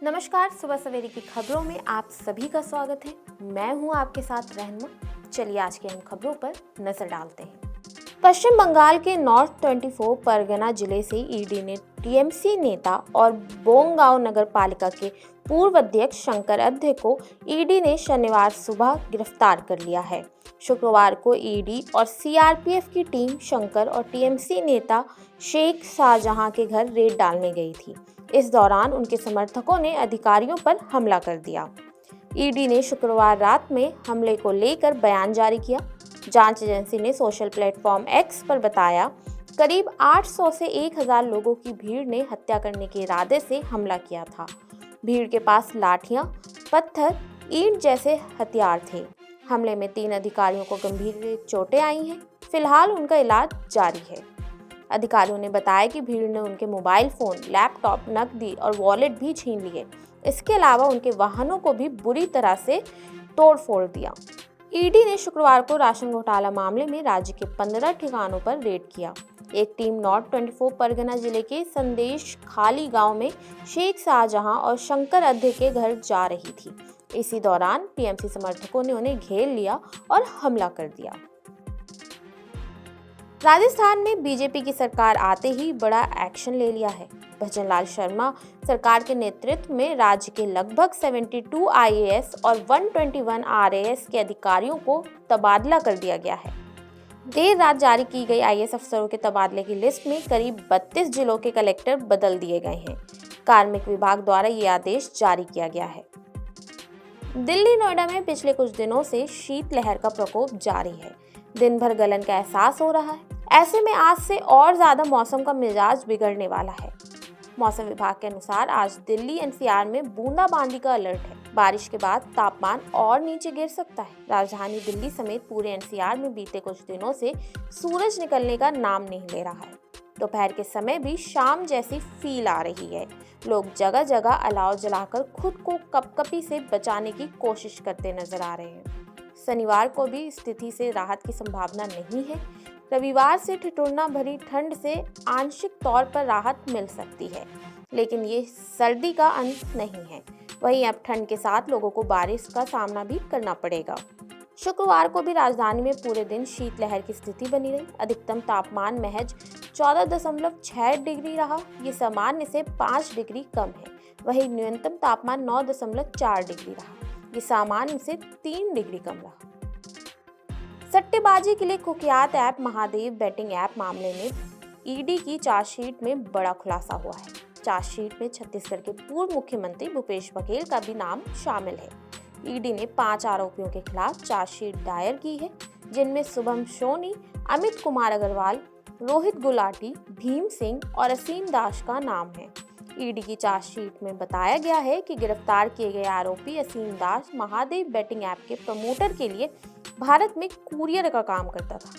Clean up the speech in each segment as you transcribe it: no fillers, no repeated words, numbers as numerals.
नमस्कार, सुबह सवेरे की खबरों में आप सभी का स्वागत है। मैं हूं आपके साथ रहनुमा। चलिए आज की इन खबरों पर नजर डालते हैं। पश्चिम बंगाल के नॉर्थ 24 परगना जिले से ईडी ने टीएमसी नेता और बोंगांव नगर पालिका के पूर्व अध्यक्ष शंकर अध्य को ईडी ने शनिवार सुबह गिरफ्तार कर लिया है। शुक्रवार को ईडी और सीआरपीएफ की टीम शंकर और टीएमसी नेता शेख शाहजहां के घर रेड डालने गई थी। इस दौरान उनके समर्थकों ने अधिकारियों पर हमला कर दिया। ईडी ने शुक्रवार रात में हमले को लेकर बयान जारी किया। जांच एजेंसी ने सोशल प्लेटफॉर्म एक्स पर बताया, करीब 800 से 1000 लोगों की भीड़ ने हत्या करने के इरादे से हमला किया था। भीड़ के पास लाठियां, पत्थर, ईंट जैसे हथियार थे। हमले में 3 अधिकारियों को गंभीर चोटें आई हैं। फिलहाल उनका इलाज जारी है। अधिकारियों ने बताया कि भीड़ ने उनके मोबाइल फोन, लैपटॉप, नकदी और वॉलेट भी छीन लिए। इसके अलावा उनके वाहनों को भी बुरी तरह से तोड़-फोड़ दिया। ईडी ने शुक्रवार को राशन घोटाला मामले में राज्य के 15 ठिकानों पर रेड किया। एक टीम नॉर्थ 24 परगना जिले के संदेश खाली गांव में शेख शाहजहां और शंकर अध्य के घर जा रही थी। इसी दौरान टीएमसी समर्थकों ने उन्हें घेर लिया और हमला कर दिया। राजस्थान में बीजेपी की सरकार आते ही बड़ा एक्शन ले लिया है। भजन लाल शर्मा सरकार के नेतृत्व में राज्य के लगभग 72 आईएएस और 121 आरएएस के अधिकारियों को तबादला कर दिया गया है। देर रात जारी की गई आईएएस अफसरों के तबादले की लिस्ट में करीब 32 जिलों के कलेक्टर बदल दिए गए हैं। कार्मिक विभाग द्वारा ये आदेश जारी किया गया है। दिल्ली नोएडा में पिछले कुछ दिनों से शीतलहर का प्रकोप जारी है। दिन भर गलन का एहसास हो रहा है। ऐसे में आज से और ज्यादा मौसम का मिजाज बिगड़ने वाला है। मौसम विभाग के अनुसार आज दिल्ली एनसीआर में बूंदाबांदी का अलर्ट है। बारिश के बाद तापमान और नीचे गिर सकता है। राजधानी दिल्ली समेत पूरे एनसीआर में बीते कुछ दिनों से सूरज निकलने का नाम नहीं ले रहा है। दोपहर के समय भी शाम जैसी फील आ रही है। लोग जगह जगह अलाव जलाकर खुद को कपकपी से बचाने की कोशिश करते नजर आ रहे हैं। शनिवार को भी स्थिति से राहत की संभावना नहीं है। रविवार से ठिठुरना भरी ठंड से आंशिक तौर पर राहत मिल सकती है, लेकिन ये सर्दी का अंत नहीं है। वहीं अब ठंड के साथ लोगों को बारिश का सामना भी करना पड़ेगा। शुक्रवार को भी राजधानी में पूरे दिन शीतलहर की स्थिति बनी रही। अधिकतम तापमान महज 14.6 डिग्री रहा। ये सामान्य से 5 डिग्री कम है। वहीं न्यूनतम तापमान 9.4 डिग्री रहा। ये सामान्य से 3 डिग्री कम रहा। सट्टेबाजी के लिए कुख्यात ऐप महादेव बेटिंग ऐप मामले में ईडी की चार्जशीट में बड़ा खुलासा हुआ है। चार्जशीट में छत्तीसगढ़ के पूर्व मुख्यमंत्री भूपेश बघेल का भी नाम शामिल है। ईडी ने 5 आरोपियों के खिलाफ चार्जशीट दायर की है, जिनमें शुभम सोनी, अमित कुमार अग्रवाल, रोहित गुलाटी, भीम सिंह और असीम दास का नाम है। ईडी की चार्जशीट में बताया गया है कि गिरफ्तार किए गए आरोपी असीम दास महादेव बेटिंग ऐप के प्रमोटर के लिए भारत में कुरियर का काम करता था।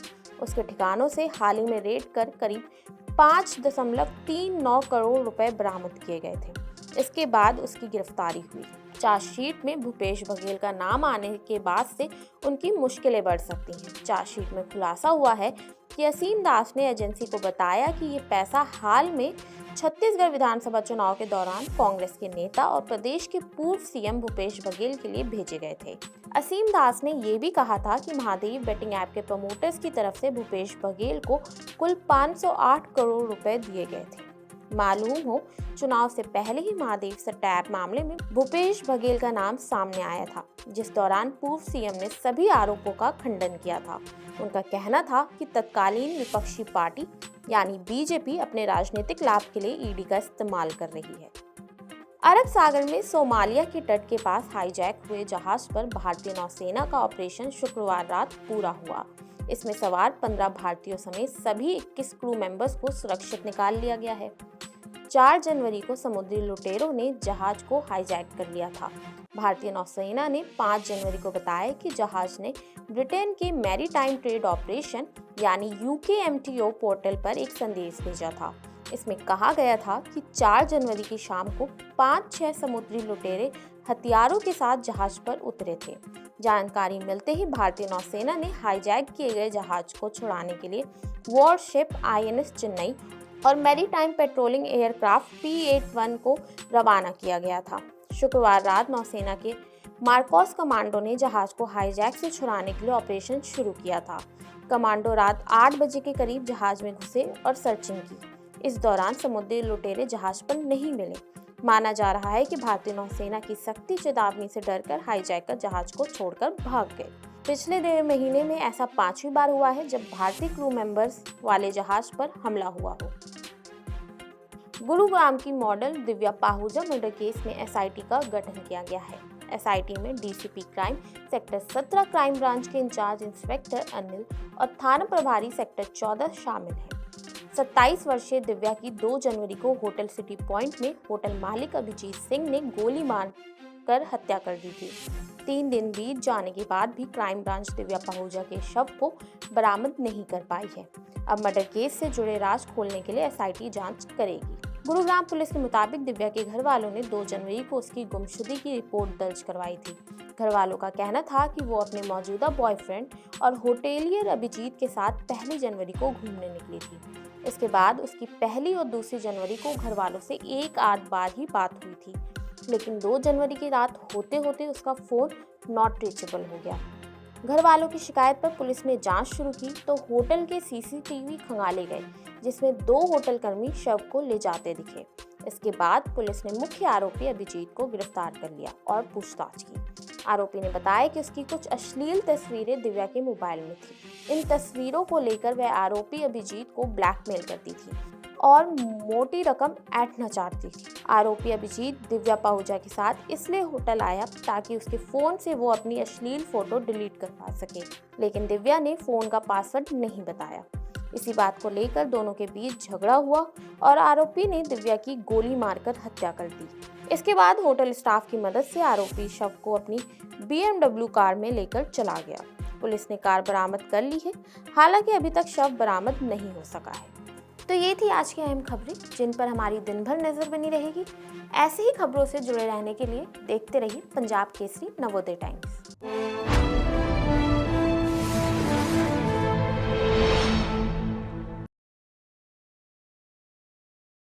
उसके ठिकानों से हाल ही में रेड कर करीब 5.39 करोड़ रुपए बरामद किए गए थे। इसके बाद उसकी गिरफ्तारी हुई। चार्जशीट में भूपेश बघेल का नाम आने के बाद से उनकी मुश्किलें बढ़ सकती हैं। चार्जशीट में खुलासा हुआ है कि असीम दास ने एजेंसी को बताया कि ये पैसा हाल में छत्तीसगढ़ विधानसभा चुनाव के दौरान कांग्रेस के नेता और प्रदेश के पूर्व सीएम भूपेश बघेल के लिए भेजे गए थे। असीम दास ने ये भी कहा था कि महादेव बेटिंग ऐप के प्रमोटर्स की तरफ से भूपेश बघेल को कुल 508 करोड़ रुपए दिए गए थे। मालूम हो, चुनाव से पहले ही महादेव सट्टा ऐप मामले में भूपेश बघेल का नाम सामने आया था, जिस दौरान पूर्व सीएम ने सभी आरोपों का खंडन किया था। उनका कहना था कि तत्कालीन विपक्षी पार्टी यानी बीजेपी अपने राजनीतिक लाभ के लिए ईडी का इस्तेमाल कर रही है। अरब सागर में सोमालिया के तट के पास हाईजैक हुए जहाज पर भारतीय नौसेना का ऑपरेशन शुक्रवार रात पूरा हुआ। इसमें सवार 15 भारतीयों समेत सभी 21 क्रू मेंबर्स को सुरक्षित निकाल लिया गया है। 4 जनवरी को समुद्री लुटेरों ने जहाज को हाईजैक कर लिया था। भारतीय नौसेना ने 5 जनवरी को बताया कि जहाज ने ब्रिटेन के मैरीटाइम ट्रेड ऑपरेशन यानी यूकेएमटीओ पोर्टल पर एक संदेश भेजा था। इसमें कहा गया था कि 4 जनवरी की शाम को 5-6 समुद्री लुटेरे हथियारों के साथ जहाज पर उतरे थे। जानकारी मिलते ही भारतीय नौसेना ने हाईजैक किए गए जहाज को छुड़ाने के लिए वॉरशिप आईएनएस चेन्नई और मैरीटाइम पेट्रोलिंग एयरक्राफ्ट P-81 को रवाना किया गया था। शुक्रवार रात नौसेना के मार्कोस कमांडो ने जहाज को हाईजैक से छुड़ाने के लिए ऑपरेशन शुरू किया था। कमांडो रात 8 बजे के करीब जहाज में घुसे और सर्चिंग की। इस दौरान समुद्री लुटेरे जहाज पर नहीं मिले। माना जा रहा है कि भारतीय नौसेना की सख्ती चेतावनी से डरकर हाईजैकर जहाज को छोड़कर भाग गए। पिछले 1.5 महीने में ऐसा 5वीं बार हुआ है जब भारतीय क्रू मेंबर्स वाले जहाज पर हमला हुआ हो। गुरुग्राम की model Divya Pahuja murder case में एसआईटी का गठन किया गया है। एसआईटी में DCP crime sector 17 crime branch के इंचार्ज इंस्पेक्टर अनिल और थाना प्रभारी सेक्टर 14 शामिल हैं। 27 वर्षीय दिव्या की 2 जनवरी को होटल सिटी पॉइंट में होटल मालिक अभिजीत सिंह ने गोली मारकर हत्या कर दी थी। 3 दिन बीत जाने के बाद भी क्राइम ब्रांच दिव्या पाहुजा के शव को बरामद नहीं कर पाई है। अब मर्डर केस से जुड़े राज खोलने के लिए एसआईटी जांच करेगी। गुरुग्राम पुलिस के मुताबिक दिव्या के घर वालों ने 2 जनवरी को उसकी गुमशुदगी की रिपोर्ट दर्ज करवाई थी। घर वालों का कहना था कि वो अपने मौजूदा बॉयफ्रेंड और होटेलियर अभिजीत के साथ 1 जनवरी को घूमने निकली थी। इसके बाद उसकी 1 और 2 जनवरी को घर वालों से एक आध बार ही बात हुई थी, लेकिन 2 जनवरी की रात होते होते उसका फोन नॉट रीचेबल हो गया। घर वालों की शिकायत पर पुलिस ने जांच शुरू की तो होटल के सीसीटीवी खंगाले गए, जिसमें 2 होटल कर्मी शव को ले जाते दिखे। इसके बाद पुलिस ने मुख्य आरोपी अभिजीत को गिरफ्तार कर लिया और पूछताछ की। आरोपी ने बताया कि उसकी कुछ अश्लील तस्वीरें दिव्या के मोबाइल में थी। इन तस्वीरों को लेकर वह आरोपी अभिजीत को ब्लैकमेल करती थी और मोटी रकम ऐंठना चाहती थी। आरोपी अभिजीत दिव्या पाहुजा के साथ इसलिए होटल आया ताकि उसके फोन से वो अपनी अश्लील फोटो डिलीट करवा सके, लेकिन दिव्या ने फोन का पासवर्ड नहीं बताया। इसी बात को लेकर दोनों के बीच झगड़ा हुआ और आरोपी ने दिव्या की गोली मारकर हत्या कर दी। इसके बाद होटल स्टाफ की मदद से आरोपी शव को अपनी BMW कार में लेकर चला गया। पुलिस ने कार बरामद कर ली है, हालांकि अभी तक शव बरामद नहीं हो सका है। तो ये थी आज की अहम खबरें जिन पर हमारी दिन भर नजर बनी रहेगी। ऐसे ही खबरों से जुड़े रहने के लिए देखते रहिए पंजाब केसरी नवोदय टाइम्स।